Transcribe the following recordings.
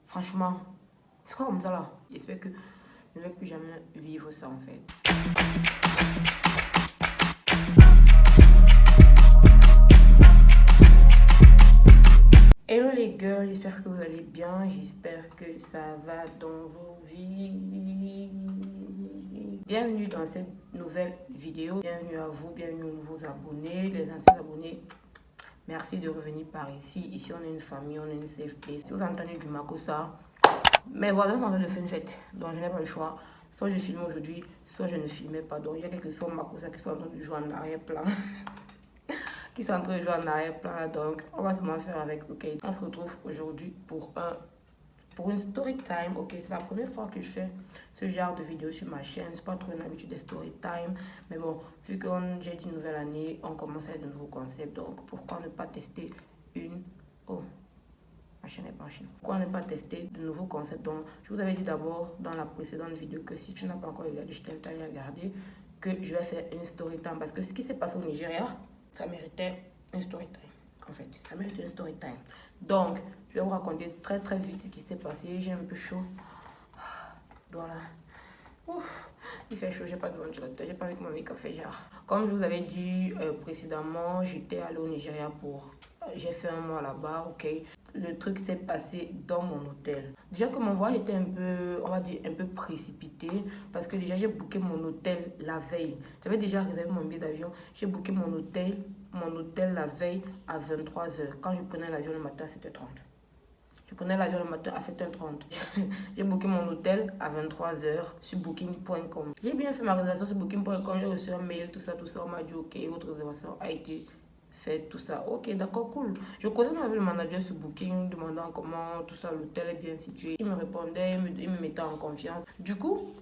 Franchement, c'est quoi comme ça là? J'espère que je ne vais plus jamais vivre ça en fait. Hello les girls, j'espère que vous allez bien, j'espère que ça va dans vos vies. Bienvenue dans cette nouvelle vidéo, bienvenue à vous, bienvenue aux nouveaux abonnés, les anciens abonnés. Merci de revenir par ici. Ici, on est une famille, on est une safe place. Si vous entendez du makossa, mes voisins sont en train de faire une fête, donc je n'ai pas le choix. Soit je filme aujourd'hui, soit je ne filmais pas. Donc il y a quelques sons makossa qui sont en train de jouer en arrière-plan. Qui sont en train de jouer en arrière-plan. Donc on va seulement faire avec. Ok, on se retrouve aujourd'hui pour une story time. Ok, c'est la première fois que je fais ce genre de vidéo sur ma chaîne. C'est pas trop une habitude des story time, mais bon, vu que j'ai dit nouvelle année, on commence avec de nouveaux concepts. Donc pourquoi ne pas tester une... Oh, ma chaîne est penchée. Pourquoi ne pas tester de nouveaux concepts? Donc je vous avais dit d'abord dans la précédente vidéo que si tu n'as pas encore regardé, je t'invite à aller regarder, que je vais faire une story time parce que ce qui s'est passé au Nigeria, ça méritait une story time. En fait, ça mérite une story time. Donc, je vais vous raconter très très vite ce qui s'est passé. J'ai un peu chaud. Voilà. Ouf, il fait chaud, j'ai pas de ventilateur, j'ai pas envie que mon make-up fait genre. Comme je vous avais dit précédemment, j'étais allée au Nigeria pour... J'ai fait un mois là-bas, ok. Le truc s'est passé dans mon hôtel. Déjà que mon voyage était un peu, on va dire, un peu précipité. Parce que déjà, j'ai booké mon hôtel la veille. J'avais déjà réservé mon billet d'avion. J'ai booké mon hôtel la veille à 23h. Quand je prenais l'avion le matin à 7h30. Je prenais l'avion le matin à 7h30. J'ai booké mon hôtel à 23h sur booking.com. J'ai bien fait ma réservation sur booking.com. J'ai reçu un mail, tout ça. On m'a dit ok, votre réservation a été faite, tout ça. Ok, d'accord, cool. Je causais avec le manager sur Booking, demandant comment tout ça, l'hôtel est bien situé. Il me répondait, il me mettait en confiance. Du coup,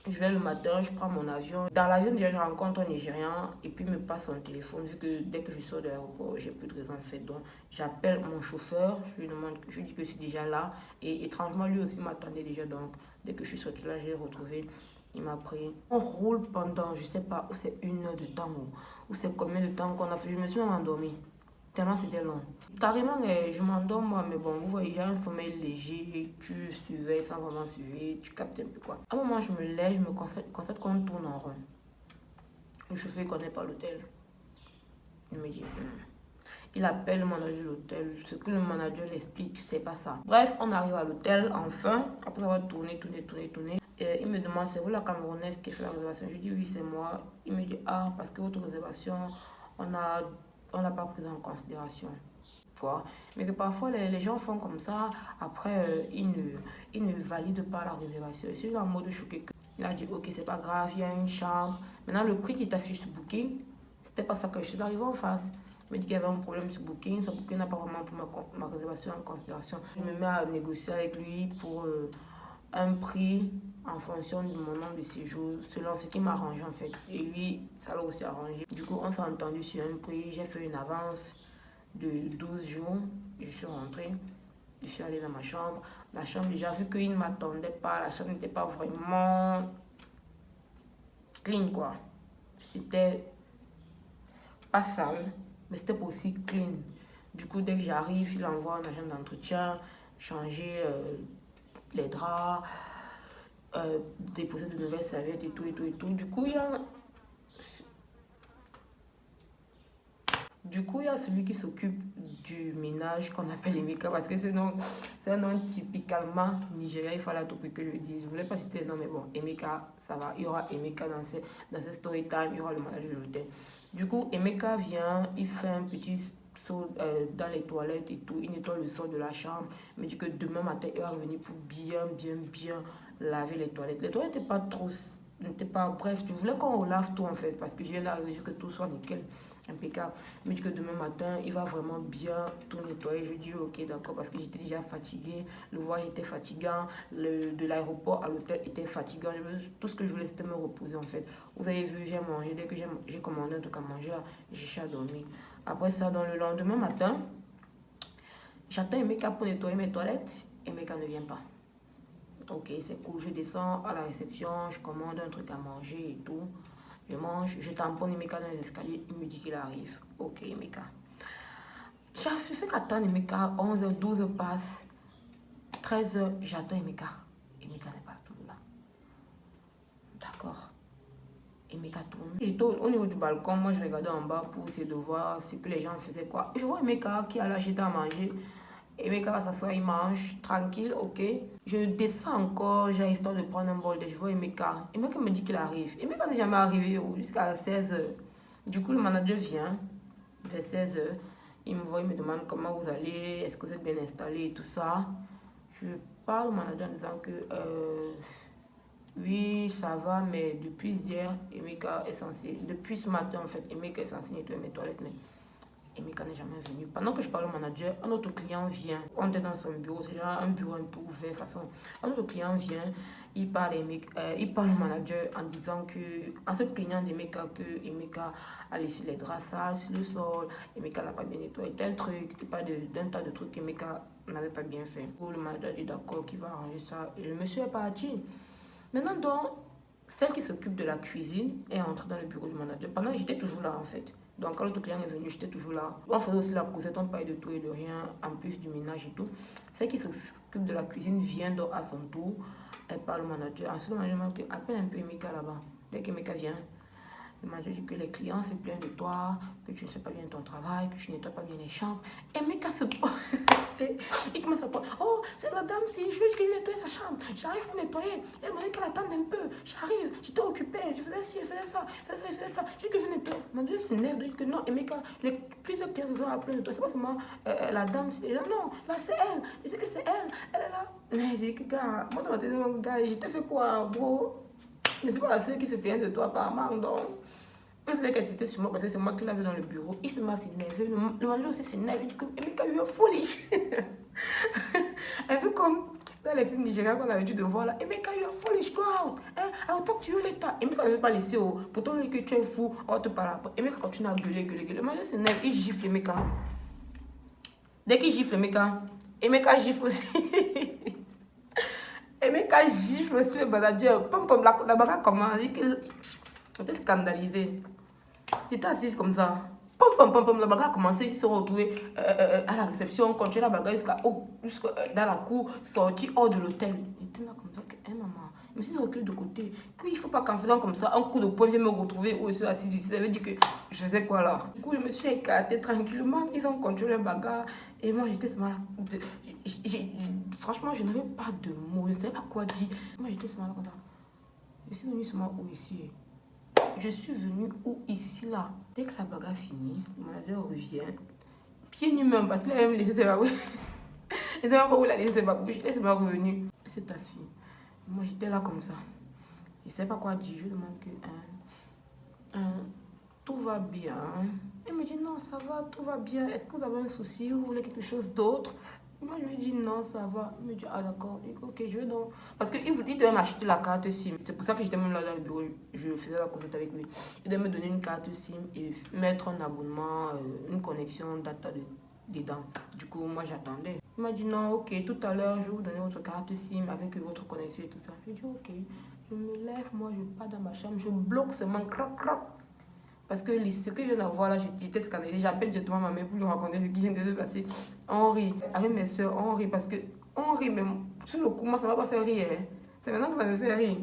je vais le matin, je prends mon avion. Dans l'avion, déjà, je rencontre un Nigérian et puis il me passe son téléphone. Vu que dès que je sors de l'aéroport, j'ai plus de raison de faire. Donc, j'appelle mon chauffeur, je lui demande, je lui dis que je suis déjà là. Et étrangement, lui aussi m'attendait déjà. Donc, dès que je suis sortie là, je l'ai retrouvé. Il m'a pris. On roule pendant, je sais pas, où c'est 1 heure de temps ou c'est combien de temps qu'on a fait. Je me suis même endormie. Tellement c'était long. Carrément, je m'endors moi, mais bon, vous voyez, j'ai un sommeil léger, tu surveilles sans vraiment suivre, tu captes un peu quoi. À un moment, je me lève, je me constate qu'on tourne en rond. Le chauffeur ne connaît pas l'hôtel. Il me dit, il appelle le manager de l'hôtel. Ce que le manager l'explique, c'est pas ça. Bref, on arrive à l'hôtel, enfin, après avoir tourné. Et il me demande, c'est vous la Camerounaise qui fait la réservation? Je dis, oui, c'est moi. Il me dit, ah, parce que votre réservation, on l'a pas prise en considération. Quoi. Mais que parfois les gens font comme ça, après ils ne valident pas la réservation. Je suis en mode choqué. Il a dit ok, c'est pas grave, il y a une chambre. Maintenant le prix qui t'affiche sur Booking, c'était pas ça que je suis arrivée en face. Il m'a dit qu'il y avait un problème sur Booking, ça Booking n'a pas vraiment pris ma réservation en considération. Je me mets à négocier avec lui pour un prix en fonction de mon nombre de séjours, selon ce qui m'arrange en fait. Et lui, ça l'a aussi arrangé. Du coup, on s'est entendu sur un prix, j'ai fait une avance de 12 jours, je suis rentrée, je suis allée dans ma chambre. La chambre, déjà vu qu'il ne m'attendait pas, la chambre n'était pas vraiment clean quoi. C'était pas sale, mais c'était pas aussi clean. Du coup, dès que j'arrive, il envoie un agent d'entretien, changer les draps, déposer de nouvelles serviettes et tout. Du coup, il y a celui qui s'occupe du ménage qu'on appelle Emeka parce que c'est un nom typiquement nigérien, il fallait à tout prix que je le dise. Je ne voulais pas citer le nom, mais bon, Emeka, ça va. Il y aura Emeka dans cette story time, il y aura le manager de l'hôtel. Du coup, Emeka vient, il fait un petit saut dans les toilettes et tout, il nettoie le sol de la chambre. Il me dit que demain matin, il va revenir pour bien laver les toilettes. Les toilettes n'étaient pas bref, je voulais qu'on relave tout en fait parce que je viens d'arriver que tout soit nickel, impeccable. Il me dit que demain matin il va vraiment bien tout nettoyer. Je dis ok d'accord parce que j'étais déjà fatiguée, le voyage était fatigant, de l'aéroport à l'hôtel était fatigant. Tout ce que je voulais c'était me reposer en fait. Vous avez vu, j'ai mangé, dès que j'ai commandé un truc à manger là, j'ai cherché à dormir. Après ça, dans le lendemain matin, j'attends Emeka pour nettoyer mes toilettes et Emeka ne vient pas. Ok, c'est cool, je descends à la réception, je commande un truc à manger et tout. Je mange, je tamponne Emeka dans les escaliers, il me dit qu'il arrive. Ok, Emeka. Je fais qu'attendre Emeka, 11h, 12h passe, 13h, j'attends Emeka. Emeka n'est pas toujours là. D'accord. Emeka tourne. J'étais au niveau du balcon, moi je regardais en bas pour essayer de voir ce que les gens faisaient quoi. Et je vois Emeka qui a acheté à manger. Emeka va s'asseoir, il mange, tranquille, ok. Je descends encore, j'ai histoire de prendre un bol de je vois Emeka. Emeka me dit qu'il arrive. Emeka n'est jamais arrivé jusqu'à 16h. Du coup, le manager vient vers 16h. Il me voit, il me demande comment vous allez, est-ce que vous êtes bien installé et tout ça. Je parle au manager en disant que oui, ça va, mais depuis hier, Emeka est censé, depuis ce matin en fait, Emeka est censé nettoyer mes toilettes, mais Emeka n'est jamais venu. Pendant que je parle au manager, un autre client vient. On est dans son bureau, c'est genre un bureau un peu ouvert, façon. Un autre client vient, il parle au manager en disant que, en se plaignant d'Emeka, que Emeka a laissé les draps sales sur le sol, Emeka n'a pas bien nettoyé tel truc, il parle d'un tas de trucs qu'Emeka n'avait pas bien fait. Le manager dit d'accord, qu'il va arranger ça. Et le monsieur est parti. Maintenant, donc, celle qui s'occupe de la cuisine est entrée dans le bureau du manager. Pendant que j'étais toujours là, en fait. Donc, quand l'autre client est venu, j'étais toujours là. On faisait aussi la causette, on parlait de tout et de rien, en plus du ménage et tout. Celle qui s'occupe de la cuisine vient donc à son tour. Elle parle au manager. Ensuite, le manager m'a dit, appelle un peu Emeka là-bas. Dès qu'Emeka vient, le manager dit que les clients se plaignent de toi, que tu ne fais pas bien ton travail, que tu nettoies pas bien les chambres. Emeka se pose. Il commence à parler. Oh, c'est la dame, si je veux qu'il nettoie sa chambre. J'arrive pour nettoyer. Elle m'a dit qu'elle attende un peu. J'arrive, j'étais occupée. Je faisais ci, je faisais ça, je faisais ça. Je dis que je nettoie. Mon Dieu s'énerve de dire que non, Emeka, plusieurs clients se sont appelés de toi. C'est pas seulement la dame. Non, là c'est elle. Je sais que c'est elle. Elle est là. Mais j'ai dit que gars, moi dans ma tête, gars, je t'ai fait quoi, bro? Je ne sais pas la seule qui se plaignait de toi apparemment. Donc, il faisait qu'elle c'était sur moi parce que c'est moi qui l'avais dans le bureau. Il se met à s'énerver. Le manager aussi s'énerve. Il dit que Emeka, you are foolish. Un peu comme dans les films nigériens qu'on a l'habitude de voir là. Emeka, you are foolish, go out. I will talk to you later. Emeka ne veut pas laisser. Pour ton que tu es fou, on va te parler après. Emeka continue à gueuler. Le manager s'énerve. Il gifle Emeka. Dès qu'il gifle Emeka gifle aussi. Emeka gifle aussi le manager. La bagarre commence. J'étais scandalisée. J'étais assise comme ça. La bagarre a commencé. Ils se sont retrouvés à la réception, continuer la bagarre jusqu'à dans la cour, sorti hors de l'hôtel. J'étais là comme ça, maman. Je me suis reculée de côté. Il ne faut pas qu'en faisant comme ça, un coup de poing vient me retrouver où je suis assise ici. Ça veut dire que je faisais quoi là? Du coup, je me suis écartée tranquillement. Ils ont continué la bagarre. Et moi, j'étais là. Franchement, je n'avais pas de mots. Je ne savais pas quoi dire. Moi, j'étais là comme ça. Je suis venue seulement où ici. Je suis venue où ici là. Dès que la bagarre finit, le manager revient. Pieds nus même parce qu'il a même laissé ses babouches. Je ne sais pas où il a laissé ses babouches. Il est seulement revenu. Il s'est assis. Moi j'étais là comme ça. Je ne sais pas quoi dire. Je lui demande que tout va bien. Il me dit non, ça va, tout va bien. Est-ce que vous avez un souci? Vous voulez quelque chose d'autre? Moi, je lui dis non, ça va. Il me dit, ah d'accord. Je dis, ok, je vais donc. Parce qu'il devait m'acheter la carte SIM. C'est pour ça que j'étais même là dans le bureau. Je faisais la consultation avec lui. Il devait me donner une carte SIM et mettre un abonnement, une connexion data dedans. Du coup, moi, j'attendais. Il m'a dit non, ok, tout à l'heure, je vais vous donner votre carte SIM avec votre connexion et tout ça. Je dis, ok. Je me lève, moi, je pars dans ma chambre. Je bloque seulement, crac, crac. Parce que ce que je viens d'avoir là, j'étais scandalisée. J'appelle directement ma mère pour lui raconter ce qui vient de se passer. On rit. Avec mes soeurs, on rit parce que on rit, mais sur le coup, moi, ça ne m'a pas fait rire. Hein. C'est maintenant que ça me fait rire.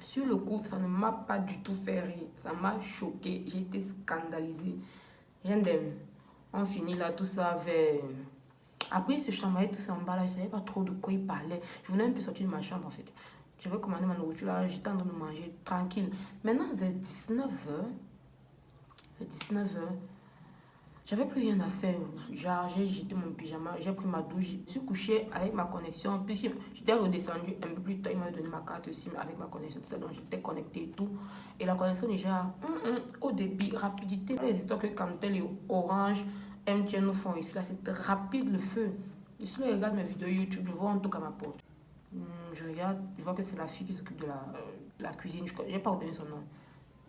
Sur le coup, ça ne m'a pas du tout fait rire. Ça m'a choquée. J'ai été scandalisée. J'aime. On finit là, tout ça vers. Après, il se chamaillait tout ça en bas là. Je ne savais pas trop de quoi il parlait. Je voulais un peu sortir de ma chambre en fait. J'avais commandé ma nourriture là. J'étais en train de manger tranquille. Maintenant, vers 19h. Vers 19h. J'avais plus rien à faire. Genre, j'ai jeté mon pyjama, j'ai pris ma douche, je suis couchée avec ma connexion. Puis j'étais redescendue un peu plus tard, il m'a donné ma carte SIM avec ma connexion, tout ça. Donc j'étais connectée et tout. Et la connexion déjà, au débit, rapidité. Les histoires que Cantel et Orange, MTN nous font ici, là, c'est rapide le feu. Je regarde mes vidéos YouTube, je vois un truc à ma porte. Je regarde, je vois que c'est la fille qui s'occupe de la cuisine. Je n'ai pas retenu son nom.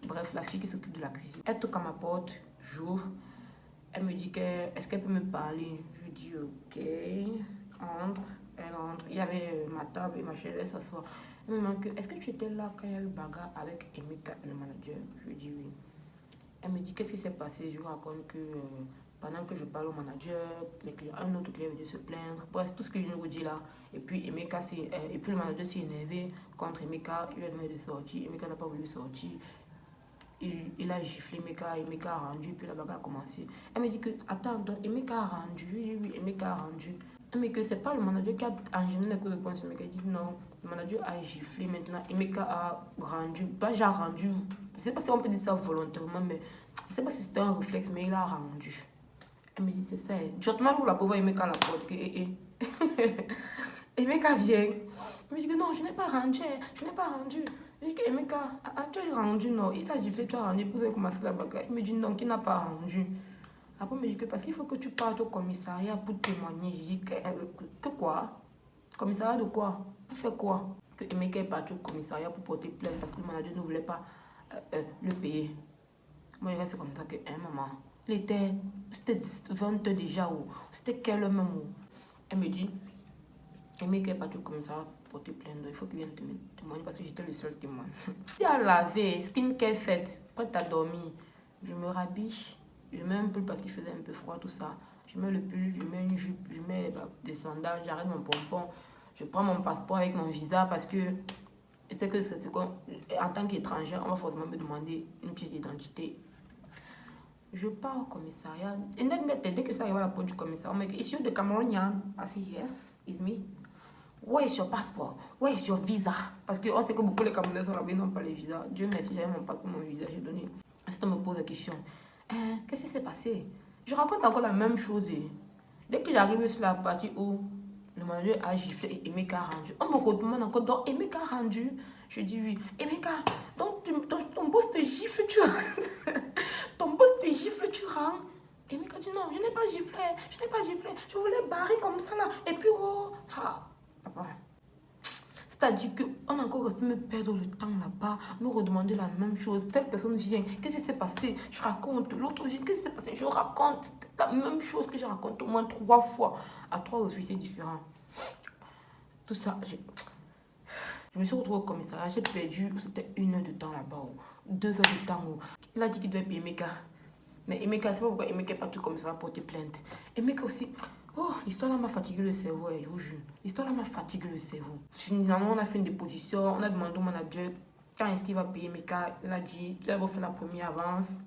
Bref, la fille qui s'occupe de la cuisine. Elle toque à ma porte, j'ouvre. Elle me dit est-ce qu'elle peut me parler? Je lui dis ok. Entre. Elle entre. Il y avait ma table et ma chaise. Elle s'assoit. Elle me demande est-ce que tu étais là quand il y a eu bagarre avec Emeka, le manager? Je lui dis oui. Elle me dit qu'est-ce qui s'est passé? Je lui raconte que Pendant que je parle au manager, un autre client est venu se plaindre. Bref, tout ce que je vous dis là. Et puis, et puis le manager s'est énervé contre Emeka. Il lui a demandé de sortir. Emeka n'a pas voulu sortir. Il a giflé Emeka. Emeka a rendu. Puis la bagarre a commencé. Elle me dit que, attends, Emeka a rendu. Oui, Emeka a rendu. Elle me dit que c'est pas le manager qui a enchaîné les coups de poing sur Emeka. Elle dit non, le manager a giflé. Maintenant, Emeka a rendu. Pas j'ai rendu. Je sais pas si on peut dire ça volontairement, mais je sais pas si c'était un réflexe, mais il a rendu. Elle me dit, c'est ça. Directement, vous la pauvre Emeka à la porte. Emeka vient. Elle me dit que non, je n'ai pas rendu. Je n'ai pas rendu. Je dis que Emeka, tu as rendu, non. Il t'a giflé, tu as rendu. Vous avez commencé la bagarre. Il me dit non, qu'il n'a pas rendu. Après, il me dit que parce qu'il faut que tu partes au commissariat pour témoigner. Je dis que quoi? Commissariat de quoi? Pour faire quoi? Que Emeka est parti au commissariat pour porter plainte parce que le manager ne voulait pas le payer. Moi, je reste comme ça que, maman. C'était 20 heures déjà ou c'était quelle heure même où elle me dit Emeka est parti comme ça pour te plaindre, il faut qu'il vienne te témoigner parce que j'étais le seul témoin. Il a lavé, skincare faite, prête à dormir. Je me rabiche, je mets un pull parce qu'il faisait un peu froid, tout ça. Je mets le pull, je mets une jupe, je mets des sandales, j'arrête mon pompon. Je prends mon passeport avec mon visa parce que je sais que en tant qu'étranger, on va forcément me demander une pièce d'identité. Je pars au commissariat. Et dès que ça arrive à la porte du commissariat, on me dit, is you the Cameroonian? I say, yes, it's me. Where is your passport? Where is your visa? Parce qu'on sait que beaucoup les Camerounais sont là-bas, ils n'ont pas les visas. Dieu merci, j'avais mon passeport, mon visa, j'ai donné. Ensuite, on me pose la question. Qu'est-ce qui s'est passé? Je raconte encore la même chose. Dès que j'arrive sur la partie où le manager a giflé et Emeka a rendu, on me redemande encore, donc Emeka a rendu? Je dis oui. Emeka, donc ton boss te gifle, tu rentres. Ton boss te gifle, tu rentres. Emeka dit non, je n'ai pas giflé, je voulais barrer comme ça là. Et puis oh, papa. C'est-à-dire qu'on a encore resté me perdre le temps là-bas, me redemander la même chose. Telle personne vient, qu'est-ce qui s'est passé? Je raconte. L'autre vient, qu'est-ce qui s'est passé? Je raconte la même chose que je raconte au moins 3 fois à 3 officiers différents. Tout ça, je me suis retrouvée au commissariat, j'ai perdu, c'était 1 heure de temps là-bas, 2 heures de temps. Il a dit qu'il devait payer Emeka. Mais Emeka, c'est pas pourquoi Emeka n'est pas tout comme ça pour porter plainte. Emeka aussi, oh, l'histoire là m'a fatigué le cerveau, je vous jure. L'histoire là m'a fatigué le cerveau. Finalement, on a fait une déposition, on a demandé au manager quand est-ce qu'il va payer Emeka. Il a dit, il a fait la première avance.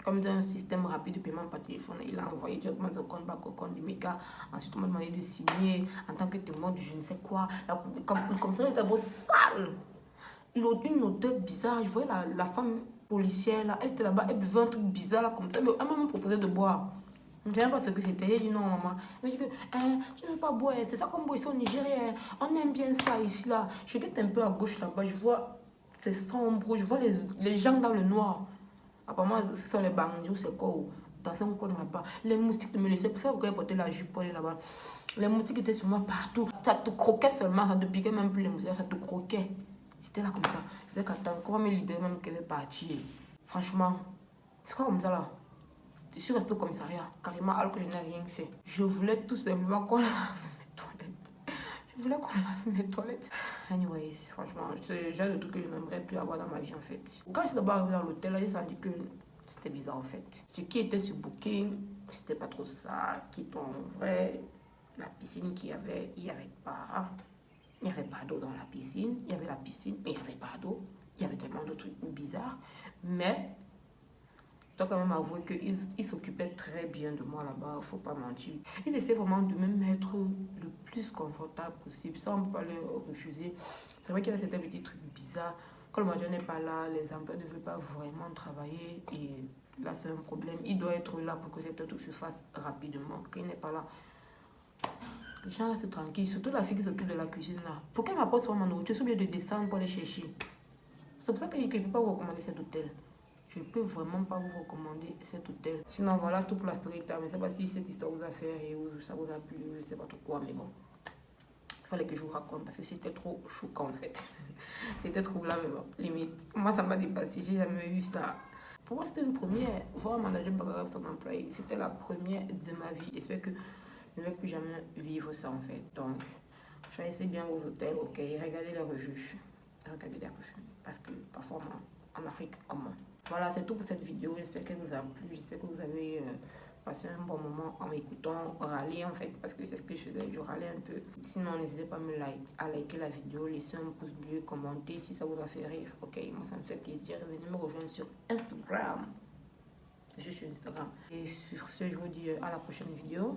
Comme c'est un système rapide de paiement par téléphone, il a envoyé directement son compte au compte de Emeka. Ensuite, on m'a demandé de signer en tant que témoin de je ne sais quoi. Comme ça, il était beau sale. Une odeur bizarre. Je voyais la femme policière là, elle était là-bas, elle buvait un truc bizarre là, comme ça. Elle m'a même proposé de boire. Je ne sais pas ce que c'était. J'ai dit non, maman. Elle m'a dit que tu ne veux pas boire. C'est ça qu'on boit ici au Nigeria. On aime bien ça ici là. Je regarde un peu à gauche là-bas. Je vois c'est sombre. Je vois les gens dans le noir. Apparemment, ce sont les bandios, c'est quoi? Dans un coin là-bas. Les moustiques ne me laissaient pas. C'est pourquoi ils portaient la jupe pour aller là-bas. Les moustiques étaient sur moi partout. Ça te croquait seulement. Ça ne te piquait même plus les moustiques. Ça te croquait. J'étais là comme ça. Je disais qu'attends, comment me libérer même qu'elle veut partir? Franchement, c'est quoi comme ça là? Je suis restée au commissariat, carrément, alors que je n'ai rien fait. Je voulais tout simplement qu'on lave mes toilettes. Je voulais qu'on lave mes toilettes. Anyways, franchement, c'est genre de truc que je n'aimerais plus avoir dans ma vie en fait. Quand je suis d'abord arrivée dans l'hôtel, là, j'ai senti que c'était bizarre en fait. Ce qui était sur Booking, c'était pas trop ça. Qui en vrai, la piscine qu'il y avait, il n'y avait pas. Il n'y avait pas d'eau dans la piscine. Il y avait la piscine, mais il n'y avait pas d'eau. Il y avait tellement de trucs bizarres. Mais je dois quand même avouer qu'ils s'occupaient très bien de moi là-bas, il ne faut pas mentir. Ils essaient vraiment de me mettre le plus confortable possible. Ça, on ne peut pas le refuser. C'est vrai qu'il y a certains petits trucs bizarres. Quand le manager n'est pas là, les employés ne veulent pas vraiment travailler. Et là, c'est un problème. Il doit être là pour que cet truc se fasse rapidement. Quand il n'est pas là, les gens restent tranquilles. Surtout la fille qui s'occupe de la cuisine là. Pourquoi elle m'apporte sur ma nourriture? Je suis obligée de descendre pour aller chercher. C'est pour ça que je ne peux pas vous recommander cet hôtel. Je ne peux vraiment pas vous recommander cet hôtel. Sinon, voilà tout pour la story time. Je ne sais pas si cette histoire vous a fait rire ou ça vous a plu, je ne sais pas trop quoi, mais bon. Il fallait que je vous raconte parce que c'était trop choquant en fait. C'était trop là, mais bon, limite. Moi, ça m'a dépassé, j'ai jamais vu ça. Pour moi, c'était une première. Voir un manager bagarre son employé, c'était la première de ma vie. J'espère que je ne vais plus jamais vivre ça en fait. Donc, choisissez bien vos hôtels, ok. Regardez les revues. Regardez les revues. Parce que parfois, en Afrique, on ment. Voilà, c'est tout pour cette vidéo. J'espère qu'elle vous a plu. J'espère que vous avez passé un bon moment en m'écoutant râler en fait, parce que c'est ce que je faisais, je râlais un peu. Sinon, n'hésitez pas à liker la vidéo, laisser un pouce bleu, commenter si ça vous a fait rire. Ok, moi ça me fait plaisir. Venez me rejoindre sur Instagram. Je suis sur Instagram. Et sur ce, je vous dis à la prochaine vidéo.